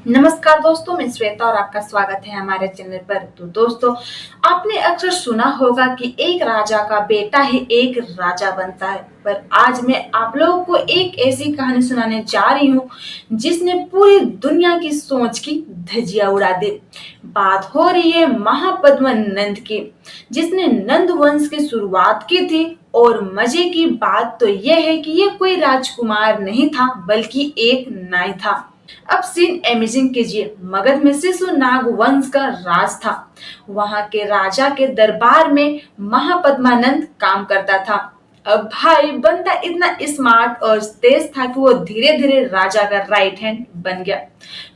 नमस्कार दोस्तों, मैं श्वेता और आपका स्वागत है हमारे चैनल पर। तो दोस्तों, आपने अक्सर सुना होगा कि एक राजा का बेटा ही एक राजा बनता है। पर आज मैं आप लोगों को एक ऐसी कहानी सुनाने जा रही हूँ जिसने पूरी दुनिया की सोच की धज्जियां उड़ा दी। बात हो रही है महापद्मा नंद की, जिसने नंद वंश की शुरुआत की थी। और मजे की बात तो यह है कि ये कोई राजकुमार नहीं था, बल्कि एक नाई था। अब सीन इमेजिन कीजिए, मगध में शिशुनाग वंश का राज था। वहां के राजा के दरबार में महापद्मानंद काम करता था। अब भाई बंदा इतना स्मार्ट और तेज था कि वो धीरे धीरे राजा का राइट हैंड बन गया।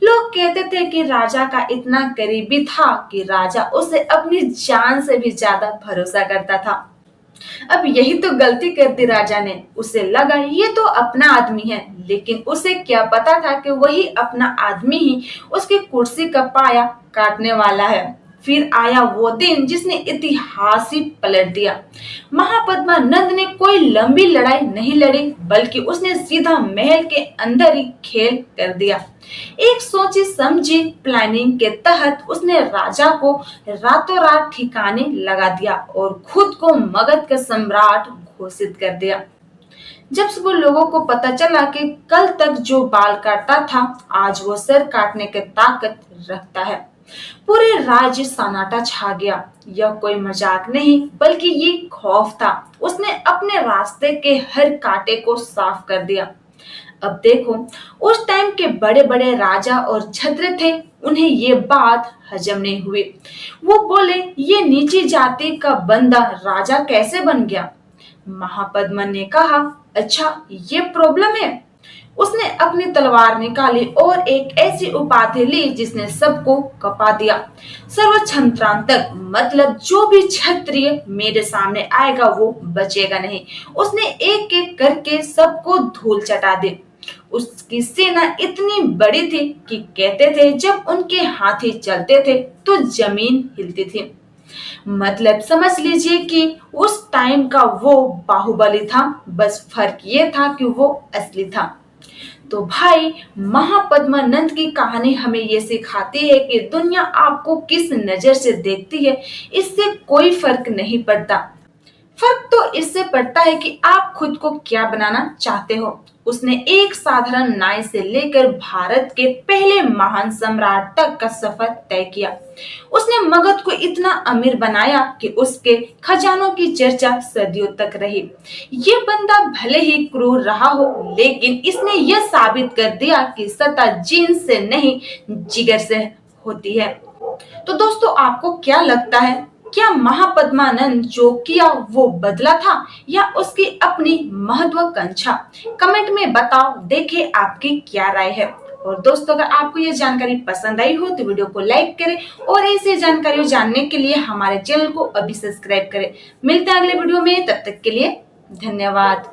लोग कहते थे कि राजा का इतना करीबी था कि राजा उसे अपनी जान से भी ज्यादा भरोसा करता था। अब यही तो गलती कर दी राजा ने। उसे लगा ये तो अपना आदमी है, लेकिन उसे क्या पता था कि वही अपना आदमी ही उसकी कुर्सी का पाया काटने वाला है। फिर आया वो दिन जिसने इतिहास ही पलट दिया। महापद्मा नंद ने कोई लंबी लड़ाई नहीं लड़ी, बल्कि उसने सीधा महल के अंदर ही खेल कर दिया। एक सोची समझी प्लानिंग के तहत उसने राजा को रातों रात ठिकाने लगा दिया और खुद को मगध का सम्राट घोषित कर दिया। जब वो लोगों को पता चला कि कल तक जो बाल काटता था, आज वो सर काटने की ताकत रखता है, पूरे राज्य सन्नाटा छा गया। यह कोई मजाक नहीं, बल्कि ये खौफ था। उसने अपने रास्ते के हर कांटे को साफ कर दिया। अब देखो, उस टाइम के बड़े बड़े राजा और छत्र थे, उन्हें ये बात हजम नहीं हुई। वो बोले, ये नीची जाति का बंदा राजा कैसे बन गया? महापद्मा ने कहा, अच्छा ये प्रॉब्लम है। उसने अपनी तलवार निकाली और एक ऐसी उपाधि ली जिसने सबको कपा दिया। सर्वछत्रांतक, मतलब जो भी क्षत्रिय मेरे सामने आएगा वो बचेगा नहीं। उसने एक एक करके सबको धूल चटा दी। उसकी सेना इतनी बड़ी थी कि कहते थे जब उनके हाथी चलते थे तो जमीन हिलती थी। मतलब समझ लीजिए कि उस टाइम का वो बाहुबली था, बस फर्क ये था कि वो असली था। तो भाई, महापद्मानंद की कहानी हमें ये सिखाती है कि दुनिया आपको किस नजर से देखती है, इससे कोई फर्क नहीं पड़ता। फर्क तो इससे पड़ता है कि आप खुद को क्या बनाना चाहते हो। उसने एक साधारण नाई से लेकर भारत के पहले महान सम्राट तक का सफर तय किया। उसने मगध को इतना अमीर बनाया कि उसके खजानों की चर्चा सदियों तक रही। ये बंदा भले ही क्रूर रहा हो, लेकिन इसने यह साबित कर दिया कि सत्ता जीन्स से नहीं, जिगर से होती है। तो दोस्तों, आपको क्या लगता है, क्या महापद्मानंद जो किया वो बदला था या उसकी अपनी महत्वाकांक्षा? कमेंट में बताओ, देखे आपकी क्या राय है। और दोस्तों, अगर आपको ये जानकारी पसंद आई हो तो वीडियो को लाइक करें और ऐसी जानकारी जानने के लिए हमारे चैनल को अभी सब्सक्राइब करें। मिलते हैं अगले वीडियो में, तब तक के लिए धन्यवाद।